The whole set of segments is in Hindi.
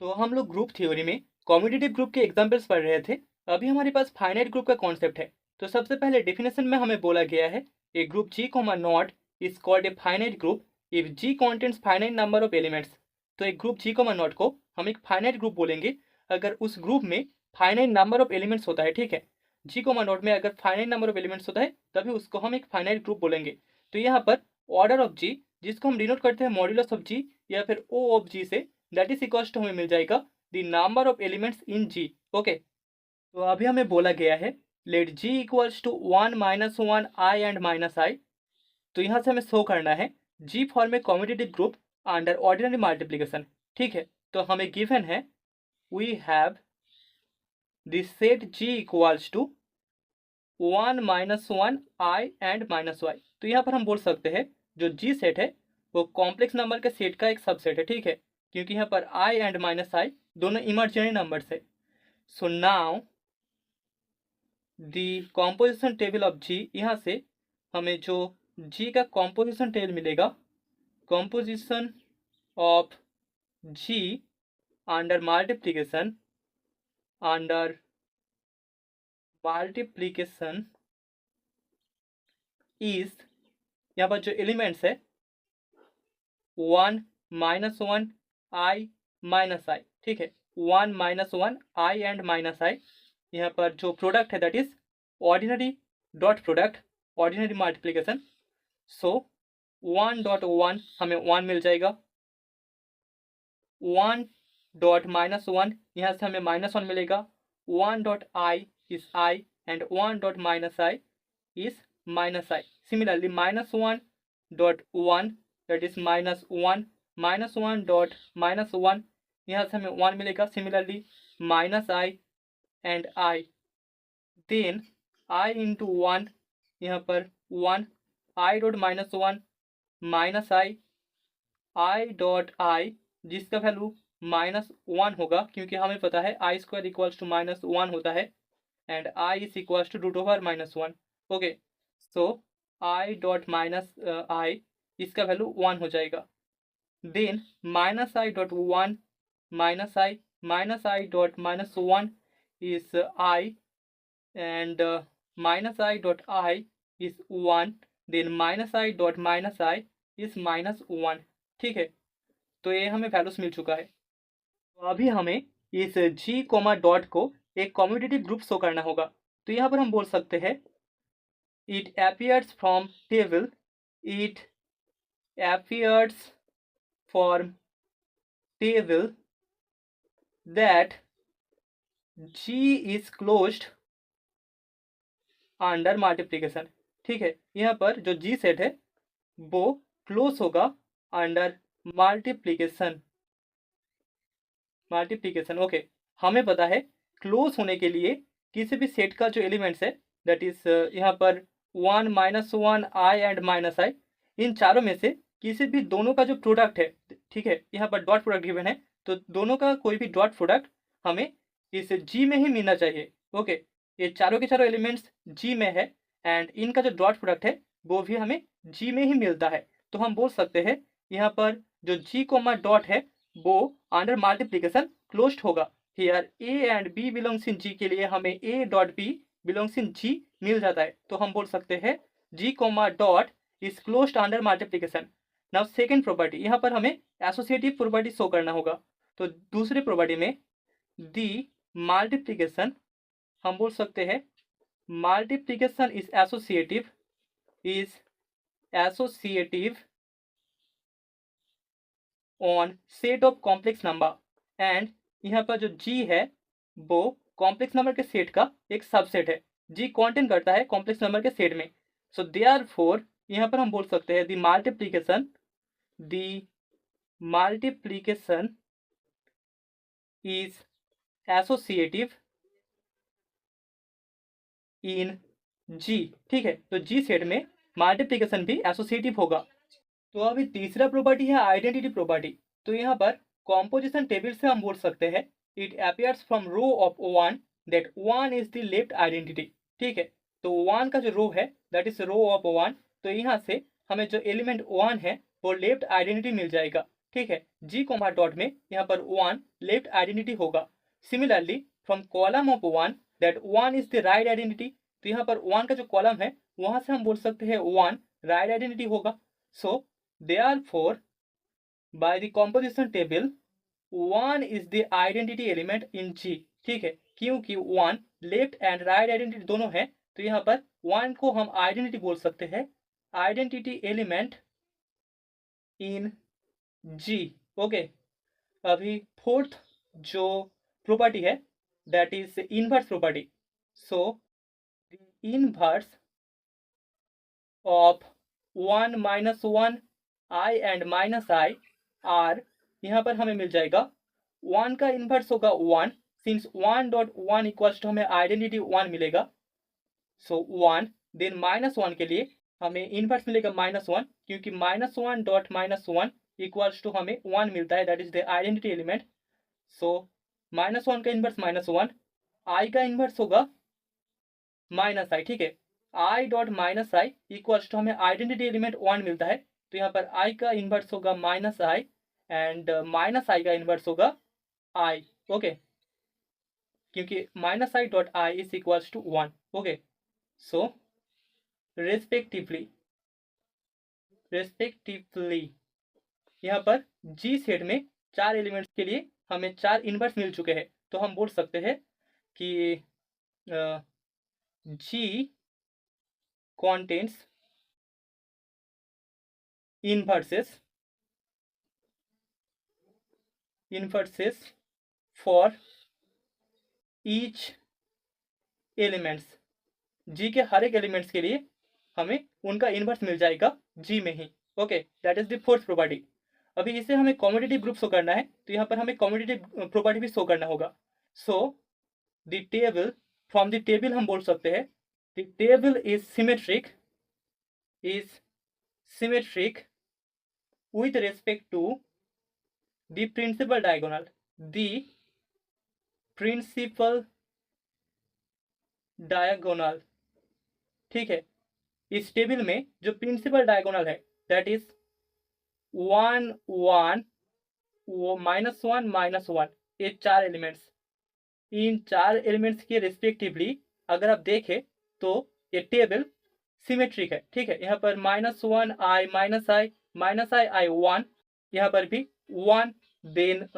तो हम लोग ग्रुप थ्योरी में कॉम्पिटिटिव ग्रुप के एग्जांपल्स पढ़ रहे थे। अभी हमारे पास फाइनाइट ग्रुप का कॉन्सेप्ट है। तो सबसे पहले डेफिनेशन में हमें बोला गया है a group G comma dot is called a finite group if G contains finite number of elements. तो एक ग्रुप जी कॉमा नॉट को हम एक फाइनाइट ग्रुप बोलेंगे अगर उस ग्रुप में फाइनाइट नंबर ऑफ एलिमेंट्स होता है। ठीक है, जी कॉमा नॉट में अगर फाइनाइट नंबर ऑफ एलिमेंट्स होता है तभी उसको हम एक फाइनाइट ग्रुप बोलेंगे। तो यहाँ पर ऑर्डर ऑफ जी, जिसको हम डिनोट करते हैं मॉड्यूलस ऑफ जी या फिर ओ ऑफ जी से, दैट इज इक्वल्स टू हमें मिल जाएगा the number of elements in G. Okay, तो अभी हमें बोला गया है let G equals to 1 - 1 i and minus i. तो यहाँ से हमें शो करना है G form a competitive group under ordinary multiplication. ठीक है, तो हमें गिवन है we have the set G equals to 1 - 1 i and minus y. तो यहाँ पर हम बोल सकते हैं जो जी सेट है वो कॉम्प्लेक्स नंबर के सेट का एक सबसेट है। ठीक है, क्योंकि यहाँ पर आई एंड माइनस आई दोनों इमर्जिनरी नंबर्स है। So now the composition table of G, यहाँ से हमें जो जी का कॉम्पोजिशन टेबल मिलेगा, composition of G under multiplication is, यहाँ पर जो एलिमेंट्स है 1 - 1 आई माइनस आई। ठीक है, 1 - 1 आई एंड माइनस आई। यहाँ पर जो प्रोडक्ट है that is ordinary dot product, ordinary multiplication. So 1.1 हमें 1 मिल जाएगा, 1 डॉट माइनस 1 यहाँ से हमें -1 मिलेगा, 1 dot i is i and 1 dot minus i is minus i. Similarly -1 dot 1 that is -1, -1 dot -1 यहाँ से हमें 1 मिलेगा। Similarly minus i and i, then i into 1 यहाँ पर 1, i dot -1 minus i dot i जिसका वैल्यू -1 होगा, क्योंकि हमें पता है आई स्क्वायर इक्वल्स टू -1 होता है and i is equals to √(-1). Okay, so i dot minus i इसका वैल्यू 1 हो जाएगा। Then -i dot 1 -i dot -1 is i and -i dot i is 1, then -i dot -i is -1। ठीक है, तो ये हमें वैल्यूज मिल चुका है। तो अभी हमें इस जी कोमा डॉट को एक कॉम्पिटिटिव ग्रुप शो करना होगा। तो यहाँ पर हम बोल सकते हैं it appears from table, it appears from table that G is closed under multiplication। ठीक है, यहाँ पर जो G सेट है वो क्लोज होगा अंडर मल्टीप्लिकेशन। ओके, हमें पता है क्लोज होने के लिए किसी भी सेट का जो एलिमेंट्स है दैट इज यहाँ पर 1 - 1 आई एंड माइनस आई, इन चारों में से किसी भी दोनों का जो प्रोडक्ट है, ठीक है, यहाँ पर डॉट प्रोडक्ट गिवन है तो दोनों का कोई भी डॉट प्रोडक्ट हमें इस जी में ही मिलना चाहिए। ओके, ये चारों के चारों एलिमेंट्स जी में है एंड इनका जो डॉट प्रोडक्ट है वो भी हमें जी में ही मिलता है। तो हम बोल सकते हैं यहाँ पर जो जी कोमा डॉट है वो अंडर मल्टीप्लिकेशन क्लोज्ड होगा। Here a and b belongs in G के लिए हमें a dot B belongs in G मिल जाता है। तो हम बोल सकते हैं G comma dot is closed under multiplication. Now second property, यहाँ पर हमें एसोसिएटिव प्रॉपर्टी शो करना होगा। तो दूसरी प्रॉपर्टी में दी मल्टीप्लिकेशन, हम बोल सकते हैं multiplication is associative on set of complex number and यहाँ पर जो जी है वो कॉम्प्लेक्स नंबर के सेट का एक सबसेट है। जी कॉन्टेन करता है कॉम्प्लेक्स नंबर के सेट में। सो देयरफॉर यहाँ पर हम बोल सकते हैं the multiplication is associative in G. ठीक है, तो जी सेट में मल्टीप्लिकेशन भी एसोसिएटिव होगा। तो अभी तीसरा प्रॉपर्टी है आइडेंटिटी प्रॉपर्टी। तो यहाँ पर कॉम्पोजिशन टेबल से हम बोल सकते हैं it appears from row of 1 that 1 is the left identity. ठीक है, तो 1 का जो रो है दैट इज रो ऑफ 1, तो यहाँ से हमें जो एलिमेंट 1 है वो लेफ्ट आइडेंटिटी मिल जाएगा। ठीक है। जी कोमा डॉट में यहाँ पर 1 लेफ्ट आइडेंटिटी होगा। Similarly from column of 1 that 1 is the right identity, तो यहाँ पर 1 का जो कॉलम है वहां से हम बोल सकते हैं 1 राइट आइडेंटिटी होगा। So therefore by the composition table 1 is the identity element in G, ठीक है। क्योंकि 1 लेफ्ट एंड राइट आइडेंटिटी दोनों है, तो यहाँ पर 1 को हम आइडेंटिटी बोल सकते हैं, identity element in G. Okay, अभी फोर्थ जो प्रॉपर्टी है that is inverse property. So inverse of 1 minus 1 i and minus i are, यहाँ पर हमें मिल जाएगा 1 का इनवर्स होगा 1, सिंस 1 डॉट 1 इक्वल्स टू हमें आइडेंटिटी 1 मिलेगा। सो 1 देन माइनस 1 के लिए हमें इनवर्स मिलेगा -1, क्योंकि -1 डॉट -1 इक्वल्स टू हमें 1 मिलता है, that is the identity element. So -1 का इनवर्स -1, आई का इनवर्स होगा -i, ठीक है। I dot -i equals to हमें आइडेंटिटी एलिमेंट 1 मिलता है, तो यहाँ पर i का इनवर्स होगा -i एंड -i का इनवर्स होगा i। ओके, क्योंकि -i dot i is equals to 1। Okay, so respectively यहाँ पर जी सेट में 4 एलिमेंट्स के लिए हमें 4 इनवर्स मिल चुके हैं, तो हम बोल सकते हैं कि G contains inverses for each elements. G के हर एक एलिमेंट्स के लिए हमें उनका इनवर्स मिल जाएगा जी में ही। Okay, that is the fourth property. अभी इसे हमें कॉम्पिटिटिव ग्रुप शो करना है, तो यहाँ पर हमें कॉम्पिटिटिव प्रॉपर्टी भी शो करना होगा। So the table, from the table हम बोल सकते हैं the table is symmetric with respect to the principal diagonal, the principal diagonal, ठीक है। इस टेबल में जो प्रिंसिपल डायगोनल है दैट इज 1 1 -1 -1, ये 4 एलिमेंट्स, इन 4 एलिमेंट्स के रिस्पेक्टिवली अगर आप देखें तो ये टेबल सिमेट्रिक है, ठीक है। यहाँ पर -1 i -i i 1, यहाँ पर भी 1, then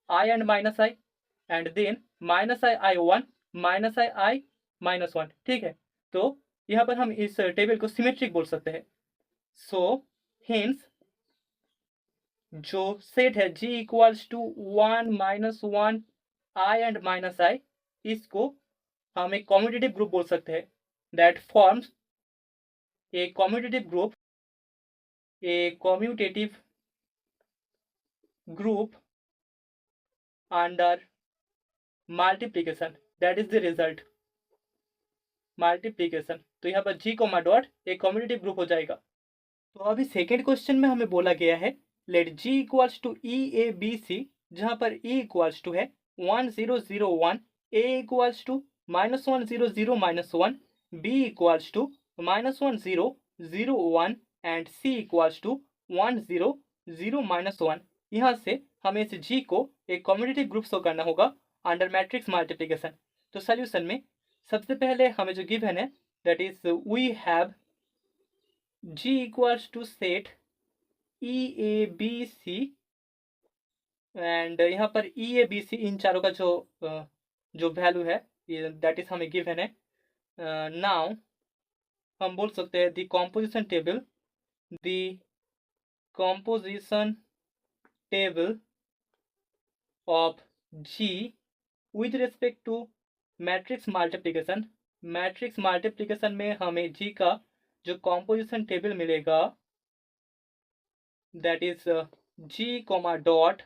i and -i and then -i i 1 -i i -1, ठीक है। तो यहाँ पर हम इस टेबल को सिमेट्रिक बोल सकते हैं। सो हेंस जो सेट है g equals to 1 -1 i and -i, इसको हम एक कॉम्यूटेटिव ग्रुप बोल सकते हैं, that forms a commutative group under multiplication, that is the result, multiplication. तो यहाँ पर जी कोमा डॉट एक कॉम्पिटिटिव ग्रुप हो जाएगा। तो अभी सेकेंड क्वेश्चन में हमें बोला गया है let G equals to E A B C, जहाँ पर ई इक्वल्स टू है 1 0 0 1, A equals to -1 0 0 -1, B equals to -1 0 0 1 and C equals to 1 0 0 -1। यहाँ से हमें इस जी को एक कॉम्पिटिटिव ग्रुप शो करना होगा अंडर मैट्रिक्स मल्टीप्लिकेशन। तो सोल्यूशन में सबसे पहले हमें जो गिवन है that is we have G equals to set E A B C, and यहाँ पर ई ए बी सी इन चारों का जो वैल्यू है दैट इज हमें गिवन है। नाउ हम बोल सकते हैं the composition table of G with respect to matrix multiplication में हमें जी का जो कॉम्पोजिशन टेबल मिलेगा that is G comma dot,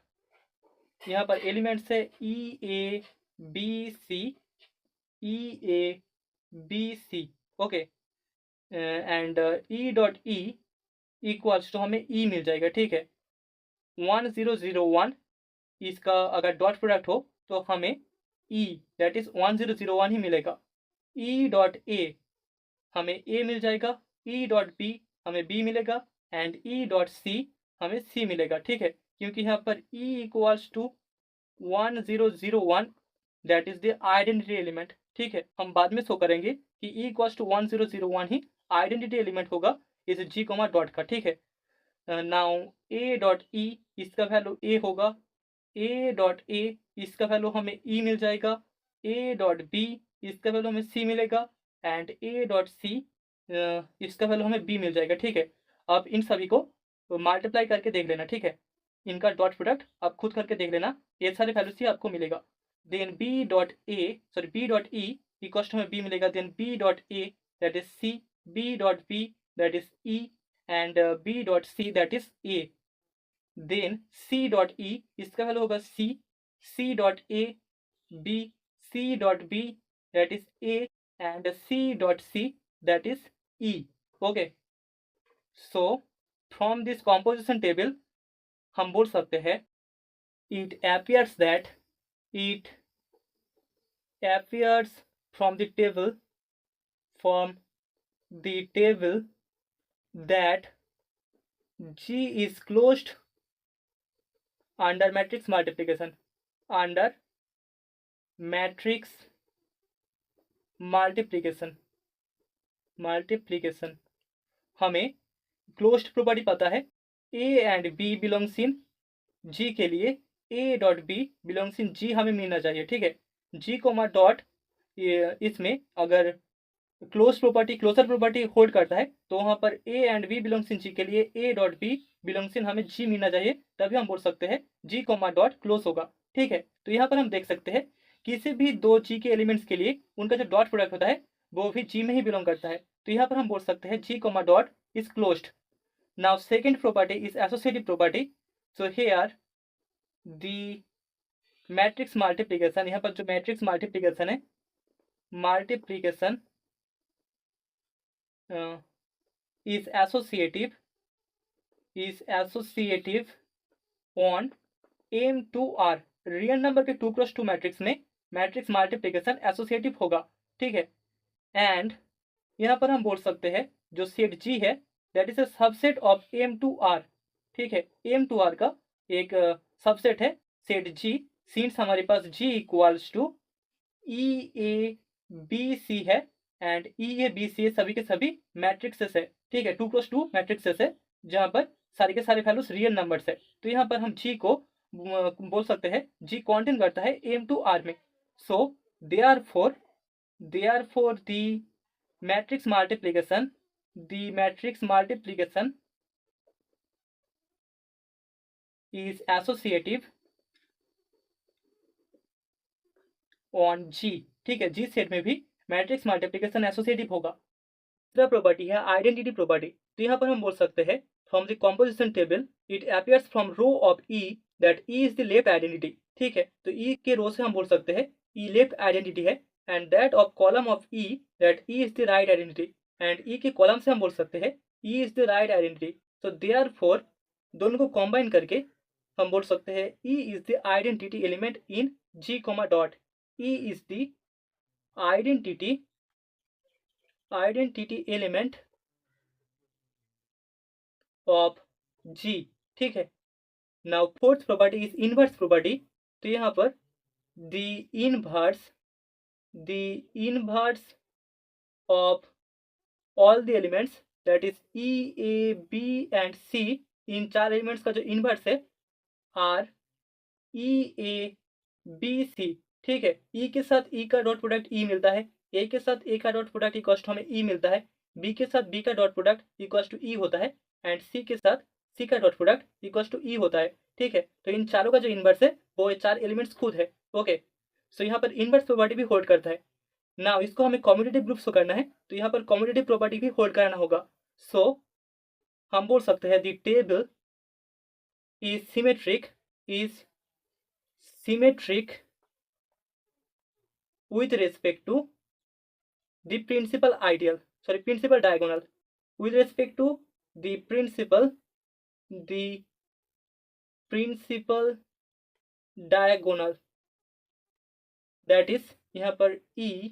यहाँ पर एलिमेंट्स है e A B c, okay, and E dot e equals to हमें ई मिल जाएगा, ठीक है। 1 0 0 1, इसका अगर डॉट प्रोडक्ट हो तो हमें ई दैट इज 1 0 0 1 ही मिलेगा। ई डॉट ए हमें ए मिल जाएगा, ई डॉट बी हमें बी मिलेगा एंड ई डॉट सी हमें सी मिलेगा, ठीक है। क्योंकि यहाँ पर E equals to 1001 that is the identity element. ठीक है, हम बाद में शो करेंगे कि E इक्वल्स टू 1001 ही आइडेंटिटी एलिमेंट होगा इस जी कोमा डॉट का। ठीक है, नाउ ए डॉट ई इसका वैल्यू ए होगा, ए डॉट ए इसका वैल्यू हमें ई मिल जाएगा, ए डॉट बी इसका वैल्यू हमें सी मिलेगा एंड ए डॉट सी इसका वैल्यू हमें बी मिल जाएगा। ठीक है, अब इन सभी को मल्टीप्लाई करके देख लेना। ठीक है, इनका डॉट प्रोडक्ट आप खुद करके देख लेना, ये सारे वैल्यूज ही आपको मिलेगा। Then b dot e equal to हमें बी मिलेगा, then b dot a that is c, b dot b that is e and b dot c that is a. Then c dot e इसका वैल्यू होगा c, c dot a B, c dot b that is a and c dot c that is e. Okay, so from this composition table हम बोल सकते हैं it appears from the table that G is closed under matrix multiplication. Under matrix multiplication हमें क्लोज्ड प्रॉपर्टी पता है, A and B belongs in G के लिए A dot B belongs in G हमें मिलना चाहिए। ठीक है, G कोमा डॉट इसमें अगर क्लोजर प्रॉपर्टी होल्ड करता है तो वहां पर A and B belongs in G के लिए A डॉट बी बिलोंग्स इन हमें G मिलना चाहिए, तभी हम बोल सकते हैं G कोमा डॉट क्लोज होगा। ठीक है, तो यहाँ पर हम देख सकते हैं किसी भी दो G के एलिमेंट्स के लिए उनका जो डॉट प्रोडक्ट होता है वो भी G में ही बिलोंग करता है, तो यहाँ पर हम बोल सकते हैं G comma dot is closed. Now second property is associative property. So here the matrix multiplication, यहाँ पर जो मैट्रिक्स मल्टीप्लिकेशन है, multiplication is associative on M2R। Real number के 2 क्रॉस 2 मैट्रिक्स में मैट्रिक्स मल्टीप्लिकेशन एसोसिएटिव होगा। ठीक है, एंड यहाँ पर हम बोल सकते हैं जो सेट G है that is a subset of M2R। ठीक है, M2R का एक सबसेट है सेट G, सिंस हमारे पास G इक्वल्स टू EABC है एंड EABC सभी के सभी मैट्रिक्सेस है। ठीक है, 2 क्रॉस 2 मैट्रिक्सेस है जहां पर सारे के सारे वैल्यूज रियल नंबर्स है, तो यहाँ पर हम G को बोल सकते हैं G कंटेन करता है M2R में। So therefore the matrix multiplication is associative on G। ठीक है, G सेट में भी मैट्रिक्स मल्टीप्लिकेशन एसोसिएटिव होगा। दूसरा प्रॉपर्टी है आइडेंटिटी प्रॉपर्टी, तो यहाँ पर हम बोल सकते हैं from the composition table it appears from row of E that E is the left identity. ठीक है, तो E के रो से हम बोल सकते हैं E लेफ्ट आइडेंटिटी है and that of column of E that E is the right identity, and E के कॉलम से हम बोल सकते हैं E is the right identity. So therefore दोनों को कंबाइन करके हम बोल सकते हैं E is the identity element in G comma dot. E is the identity element of G। ठीक है, now fourth property is inverse property, तो यहाँ पर the inverse of all the elements that is E A B and C, इन चार एलिमेंट्स का जो इनवर्स है are E A B C। ठीक है, E के साथ E का डॉट प्रोडक्ट E मिलता है, A के साथ A का डॉट प्रोडक्ट इक्वल्स टू हमें E मिलता है, B के साथ B का dot product equals to E होता है एंड C के साथ C का dot product equals to E होता है। ठीक है, तो इन चारों का जो इनवर्स है वो चार एलिमेंट्स खुद है। ओके, सो यहाँ पर इनवर्स प्रॉपर्टी भी होल्ड करता है। नाउ इसको हमें कम्यूटेटिव ग्रुप शो करना है, तो यहाँ पर कम्यूटेटिव प्रॉपर्टी भी होल्ड कराना होगा। सो हम बोल सकते हैं the table is symmetric with respect to the principal diagonal, with respect to the principal diagonal, that is यहाँ पर E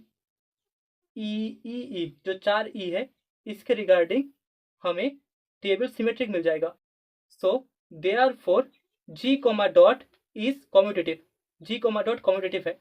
जो चार E है इसके रिगार्डिंग हमें टेबल सिमेट्रिक मिल जाएगा। So therefore G comma dot is commutative, G comma dot commutative है।